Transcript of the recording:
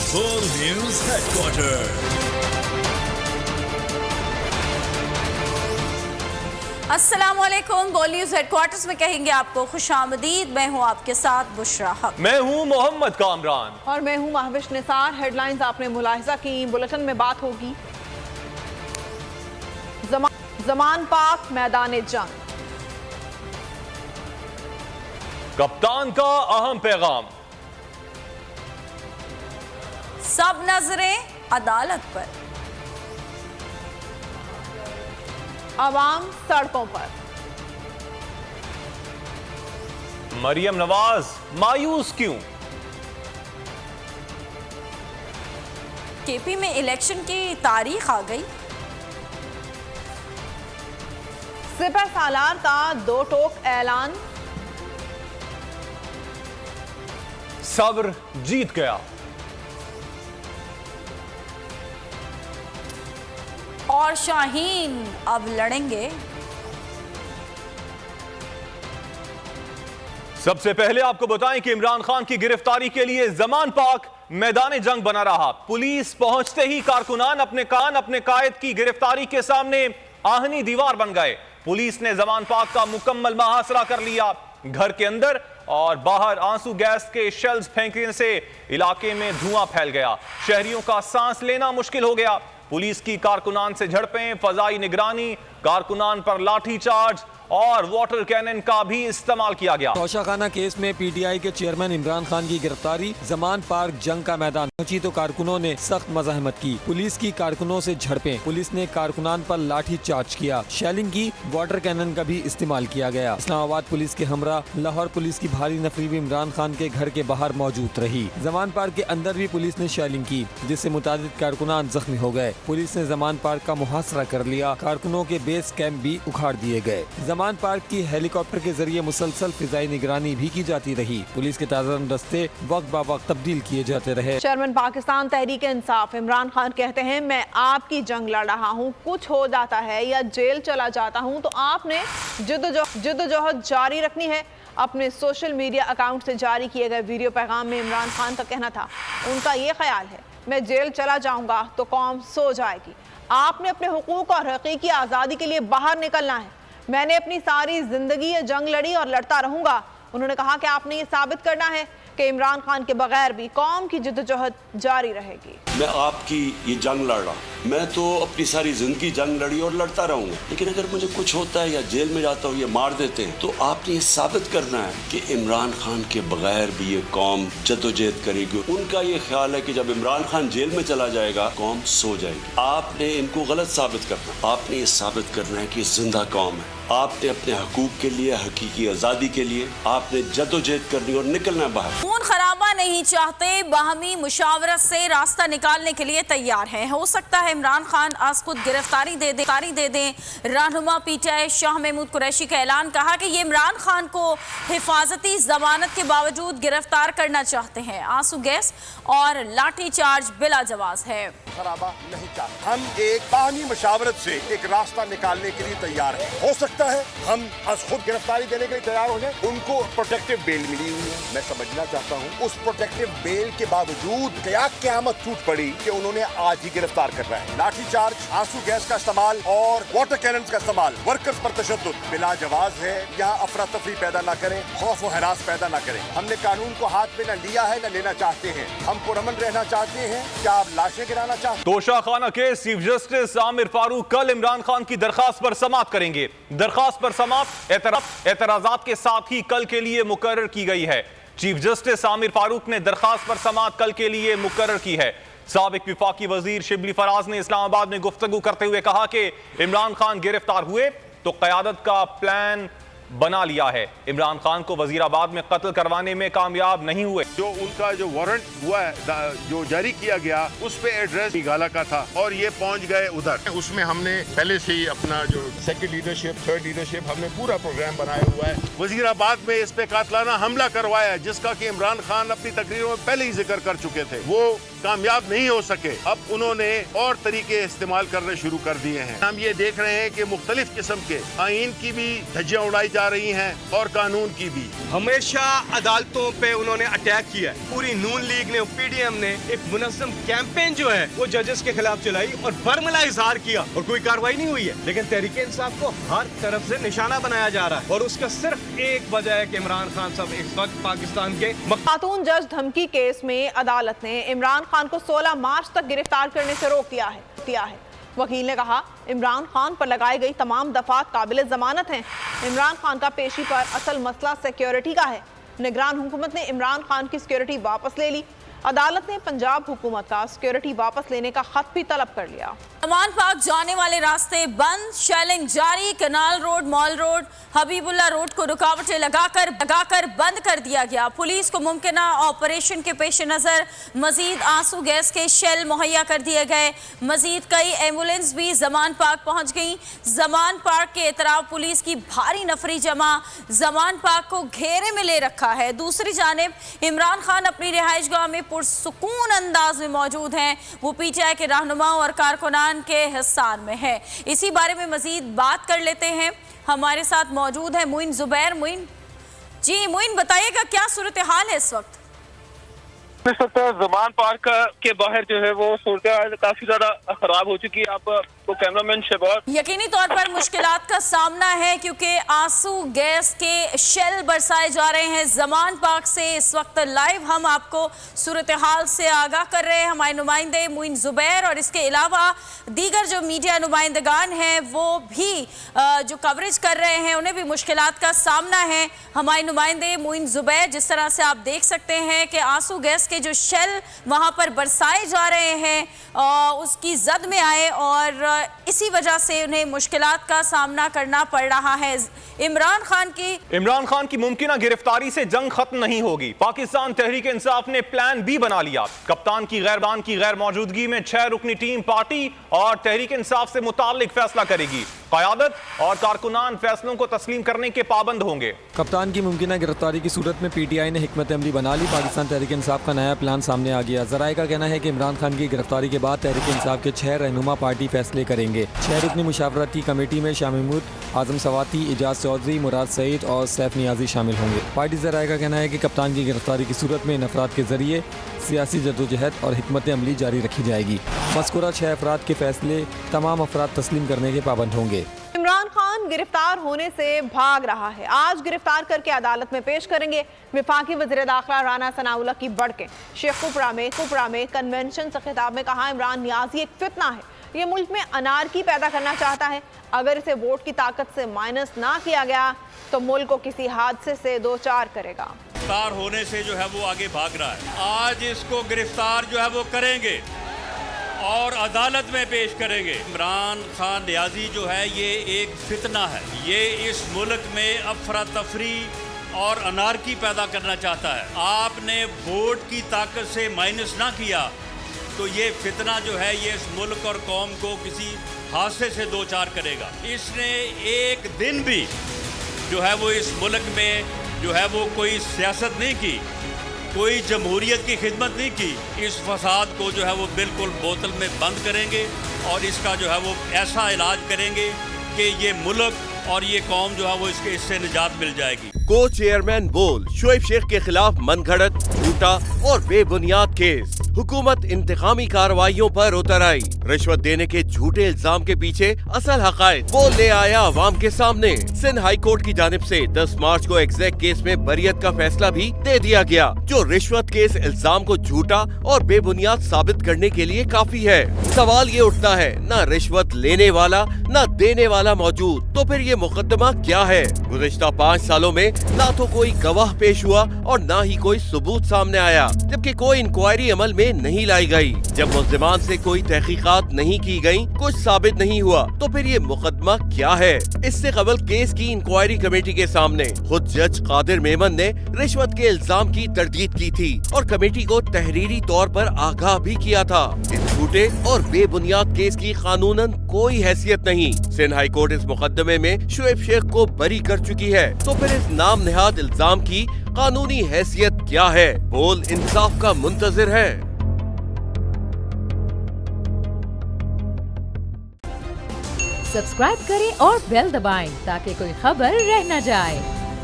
World News Headquarters. السلام علیکم. بول نیوز ہیڈ کوارٹرز میں کہیں گے آپ کو خوش آمدید. میں ہوں آپ کے ساتھ بشرا حق. میں ہوں محمد کامران. اور میں ہوں مہوش نثار. ہیڈ لائنز آپ نے ملاحظہ کی. بلیٹن میں بات ہوگی زمان پاک میدان جنگ. کپتان کا اہم پیغام. سب نظریں عدالت پر. عوام سڑکوں پر. مریم نواز مایوس کیوں؟ کے پی میں الیکشن کی تاریخ آ گئی. سپہ سالار کا 2 ٹوک اعلان. صبر جیت گیا. اور شاہین اب لڑیں گے. سب سے پہلے آپ کو بتائیں کہ عمران خان کی گرفتاری کے لیے زمان پاک میدان جنگ بنا رہا. پولیس پہنچتے ہی کارکنان اپنے قائد کی گرفتاری کے سامنے آہنی دیوار بن گئے. پولیس نے زمان پاک کا مکمل محاصرہ کر لیا. گھر کے اندر اور باہر آنسو گیس کے شیلز پھینکنے سے علاقے میں دھواں پھیل گیا. شہریوں کا سانس لینا مشکل ہو گیا. پولیس کی کارکنان سے جھڑپیں، فضائی نگرانی، کارکنان پر لاٹھی چارج اور واٹر کینن کا بھی استعمال کیا گیا. توشہ خانہ کیس میں پی ٹی آئی کے چیئرمین عمران خان کی گرفتاری. زمان پارک جنگ کا میدان پہنچی تو کارکنوں نے سخت مزاحمت کی. پولیس کی کارکنوں سے جھڑپیں. پولیس نے کارکنان پر لاٹھی چارج کیا. شیلنگ کی. واٹر کینن کا بھی استعمال کیا گیا. اسلام آباد پولیس کے ہمراہ لاہور پولیس کی بھاری نفری بھی عمران خان کے گھر کے باہر موجود رہی. زمان پارک کے اندر بھی پولیس نے شیلنگ کی جس سے متعدد کارکنان زخمی ہو گئے. پولیس نے زمان پارک کا محاصرہ کر لیا. کارکنوں کے بیس کیمپ بھی اکھاڑ دیے گئے. زمان پارک کی ہیلی کاپٹر کے ذریعے مسلسل فضائی نگرانی بھی کی جاتی رہی. پولیس کے تازہ دستے وقت با وقت تبدیل کیے جاتے رہے. چیئرمین پاکستان تحریک انصاف عمران خان کہتے ہیں میں آپ کی جنگ لڑ رہا ہوں. کچھ ہو جاتا ہے یا جیل چلا جاتا ہوں تو آپ نے جدوجہد جاری رکھنی ہے. اپنے سوشل میڈیا اکاؤنٹ سے جاری کیے گئے ویڈیو پیغام میں عمران خان کا کہنا تھا ان کا یہ خیال ہے میں جیل چلا جاؤں گا تو قوم سو جائے گی. آپ نے اپنے حقوق اور حقیقی آزادی کے لیے باہر نکلنا ہے. میں نے اپنی ساری زندگی یہ جنگ لڑی اور لڑتا رہوں گا. انہوں نے کہا کہ آپ نے یہ ثابت کرنا ہے کہ عمران خان کے بغیر بھی قوم کی جدوجہد جاری رہے گی. میں آپ کی یہ جنگ لڑ رہا ہوں. میں تو اپنی ساری زندگی جنگ لڑی اور لڑتا رہوں گا. لیکن اگر مجھے کچھ ہوتا ہے یا جیل میں جاتا ہوں یا مار دیتے ہیں تو آپ نے یہ ثابت کرنا ہے کہ عمران خان کے بغیر بھی یہ قوم جدوجہد کرے گی. ان کا یہ خیال ہے کہ جب عمران خان جیل میں چلا جائے گا قوم سو جائے گی. آپ نے ان کو غلط ثابت کرنا. آپ نے یہ ثابت کرنا ہے کہ زندہ قوم ہے. آپ نے اپنے حقوق کے لیے، حقیقی آزادی کے لیے آپ نے جدوجہد کرنی اور نکلنا باہر. خون خرابہ نہیں چاہتے، باہمی مشاورت سے راستہ نکالنے کے لیے تیار ہیں. ہو سکتا ہے عمران خان آج خود گرفتاری دے دیں. رہنما P T I Shah Mahmood Qureshi کا اعلان. کہا کہ یہ عمران خان کو حفاظتی ضمانت کے باوجود گرفتار کرنا چاہتے ہیں. آنسو گیس اور لاٹھی چارج بلا جواز ہے. خرابہ نہیں چاہتے. ہم ایک باہمی مشاورت سے ایک راستہ نکالنے کے لیے تیار ہیں. ہو سکتا ہے ہم از خود گرفتاری دینے کے لیے تیار ہو جائیں. ان کو پروٹیکٹیو بیل ملی ہوئی ہے. میں سمجھنا چاہتا ہوں اس پروٹیکٹیو بیل کے باوجود کیا قیامت ٹوٹ پڑی کہ انہوں نے آج ہی گرفتار کرنا ہے. لاٹھی چارج، آنسو گیس کا استعمال اور واٹر کیننز کا استعمال ورکرز پر تشدد بلا جواز ہے. یہاں افراتفری پیدا نہ کریں، خوف و ہراس پیدا نہ کریں. ہم نے قانون کو ہاتھ میں نہ لیا ہے نہ لینا چاہتے ہیں. ہم پرامن رہنا چاہتے ہیں. کیا آپ لاشیں گرانا چاہتے ہیں؟ توشہ خانہ کے چیف جسٹس عامر فاروق کل عمران خان کی درخواست پر سماعت کریں گے. درخواست پر سماعت اعتراضات کے ساتھ ہی کل کے لیے مقرر کی گئی ہے. چیف جسٹس عامر فاروق نے درخواست پر سماعت کل کے لیے مقرر کی ہے. سابق وفاقی وزیر شبلی فراز نے اسلام آباد میں گفتگو کرتے ہوئے کہا کہ عمران خان گرفتار ہوئے تو قیادت کا پلان بنا لیا ہے. عمران خان کو وزیر آباد میں قتل کروانے میں کامیاب نہیں ہوئے. جو ان کا جو وارنٹ ہوا ہے جو جاری کیا گیا اس پہ ایڈریس گالا کا تھا اور یہ پہنچ گئے ادھر. اس میں ہم نے پہلے سے ہی اپنا جو سیکنڈ لیڈرشپ، تھرڈ لیڈرشپ ہم نے پورا پروگرام بنایا ہوا ہے. وزیر آباد میں اس پہ قاتلانہ حملہ کروایا جس کا کہ عمران خان اپنی تقریروں میں پہلے ہی ذکر کر چکے تھے. وہ कामयाब नहीं हो सके, अब उन्होंने और तरीके इस्तेमाल करने शुरू कर दिए हैं। हम ये देख रहे हैं कि मुख्तलिफ किस्म के आइन की भी धज्जियां उड़ाई जा रही हैं और कानून की भी। हमेशा अदालतों पे उन्होंने अटैक किया है। पूरी नून लीग ने, पीडीएम ने एक मुनज़्ज़म कैंपेन जो है वो जजेस के खिलाफ चलाई और बर्मला इजहार किया और कोई कार्रवाई नहीं हुई है। लेकिन तहरीक इंसाफ को हर तरफ से निशाना बनाया जा रहा है और उसका सिर्फ एक वजह है कि इमरान खान साहब इस वक्त पाकिस्तान के खातून जज धमकी केस में अदालत ने इमरान खान को 16 मार्च तक गिरफ्तार करने से रोक दिया है। वकील ने कहा, इमरान खान पर लगाई गई तमाम दफात काबिल जमानत हैं। इमरान खान का पेशी पर असल मसला सिक्योरिटी का है। निगरान हुकूमत ने इमरान खान की सिक्योरिटी वापस ले ली। अदालत ने पंजाब हुकूमत का सिक्योरिटी वापस लेने का खत भी तलब कर लिया। जमान पार्क जाने वाले रास्ते बंद, शेलिंग जारी। Canal road, mall road, Habibullah road को रुकावटें लगाकर बंद कर दिया गया। पुलिस को मुमकिन ऑपरेशन के पेश नज़र मजीद आंसू गैस के शेल मुहैया कर दिए गए। मजीद कई एम्बुलेंस भी जमान पार्क पहुंच गई। जमान पार्क के इतराफ पुलिस की भारी नफरी जमा जमान पार्क को घेरे में ले रखा है। दूसरी जानिब इमरान खान अपनी रिहाइश गाह में पुरसुकून अंदाज में मौजूद हैं। वो पीटीआई के रहनुमाओं और कारकुनान के हिस्सार में है। इसी बारे में मजीद बात कर लेते हैं। हमारे साथ मौजूद है मुइन जुबैर। मुइन बताइएगा क्या सूरत हाल है इस वक्त? इस वक्त जमान पार्क के बाहर जो है वो सूरत काफी ज्यादा खराब हो चुकी है। आपको कैमरामैन शहबाज, यकीनी तौर पर मुश्किलात का सामना है क्योंकि आंसू गैस के शेल बरसाए जा रहे हैं। जमान पार्क से इस वक्त लाइव हम आपको सूरत हाल से आगाह कर रहे हैं हमारे नुमाइंदे मुइन जुबैर, और इसके अलावा दीगर जो मीडिया नुमाइंदगान हैं वो भी जो कवरेज कर रहे हैं उन्हें भी मुश्किलात का सामना है। हमारे नुमाइंदे मुइन जुबैर, जिस तरह से आप देख सकते हैं कि आंसू गैस के जो शेल वहां पर बरसाए जा रहे हैं उसकी जद में आए और इसी वजह से उन्हें मुश्किलात का सामना करना पड़ रहा है। इमरान खान की मुमकिन गिरफ्तारी से जंग खत्म नहीं होगी। पाकिस्तान तहरीक इंसाफ ने प्लान बी बना लिया। कप्तान की गैर मौजूदगी में 6 रुकनी टीम पार्टी और तहरीक इंसाफ से मुताल्लिक फैसला करेगी। क़यादत और कारकुनान फैसलों को तस्लीम करने के पाबंद होंगे। कप्तान की मुमकिन गिरफ्तारी की सूरत में पीटीआई ने हिकमत अमली बना ली। पाकिस्तान तहरीक इंसाफ का नया प्लान सामने आ गया। ज़राए का कहना है कि इमरान खान की गिरफ्तारी के बाद तहरीक इंसाफ के 6 रहनुमा पार्टी फैसले करेंगे। 6 रुकनी मुशावरती कमेटी में शाह महमूद, आजम सवाती, इजाज चौधरी, मुराद सईद और सैफ नियाजी शामिल होंगे। पार्टी ज़राए का कहना है कि कप्तान की गिरफ्तारी की सूरत में इन अफराद के जरिए सियासी जद्दोजहद और हिकमत अमली जारी रखी जाएगी। मज़कूरा 6 अफराद के फैसले तमाम अफराद तस्लीम करने के पाबंद होंगे। इमरान खान गिरफ्तार होने से भाग रहा है। आज गिरफ्तार करके अदालत में पेश करेंगे। वफाकी वज़ीर दाखिला राना सनाउल्लाह की बढ़के शेख कुपरा में कन्वेंशन से खिताब में कहा, इमरान नियाजी एक फितना है, ये मुल्क में अनारकी पैदा करना चाहता है। अगर इसे वोट की ताकत से माइनस ना किया गया तो मुल्क को किसी हादसे से दो चार करेगा। गिरफ्तार होने से जो है वो आगे भाग रहा है। आज इसको गिरफ्तार जो है वो करेंगे और अदालत में पेश करेंगे। इमरान खान नियाजी जो है ये एक फितना है, ये इस मुल्क में अफरा तफरी और अनारकी पैदा करना चाहता है। आपने वोट की ताकत से माइनस ना किया तो ये फितना जो है ये इस मुल्क और कौम को किसी हादसे से दो चार करेगा। इसने एक दिन भी जो है वो इस मुल्क में जो है वो कोई सियासत नहीं की, कोई जमहूरियत की खिदमत नहीं की। इस फसाद को जो है वो बिल्कुल बोतल में बंद करेंगे और इसका जो है वो ऐसा इलाज करेंगे कि ये मुल्क और ये कौम जो है वो इससे निजात मिल जाएगी। को चेयरमैन बोल शोएब शेख के खिलाफ मनगढ़ंत, झूठा और बेबुनियाद केस। हुकूमत इंतकामी कार्रवाइयों पर उतर आई। रिश्वत देने के झूठे इल्जाम के पीछे असल हकायक वो ले आया अवाम के सामने। सिंध हाई कोर्ट की जानिब से 10 मार्च को एग्जैक्ट केस में बरियत का फैसला भी दे दिया गया, जो रिश्वत के इस इल्जाम को झूठा और बेबुनियाद साबित करने के लिए काफी है। सवाल ये उठता है, न रिश्वत लेने वाला न देने वाला मौजूद, तो फिर ये मुकदमा क्या है? गुज़िश्ता 5 सालों में ना तो कोई गवाह पेश हुआ और ना ही कोई सबूत सामने आया, जबकि कोई इंक्वायरी अमल में नहीं लाई गई। जब मुल्ज़िमान से कोई तहकीकात नहीं की गई, कुछ साबित नहीं हुआ, तो फिर ये मुकदमा क्या है? इससे कबल केस की इंक्वायरी कमेटी के सामने खुद जज कादिर मेमन ने रिश्वत के इल्जाम की तरदीद की थी और कमेटी को तहरीरी तौर पर आगाह भी किया था। इस झूठे और बेबुनियाद केस की कानूनन कोई हैसियत नहीं। सिंध हाई कोर्ट इस मुकदमे में शोएब शेख को बरी कर चुकी है, तो फिर इस नाम नेहाद इल्जाम की कानूनी हैसियत क्या है? बोल इंसाफ का मुंतजिर है। सब्सक्राइब करें और बेल दबाएं ताकि कोई खबर रह न जाए।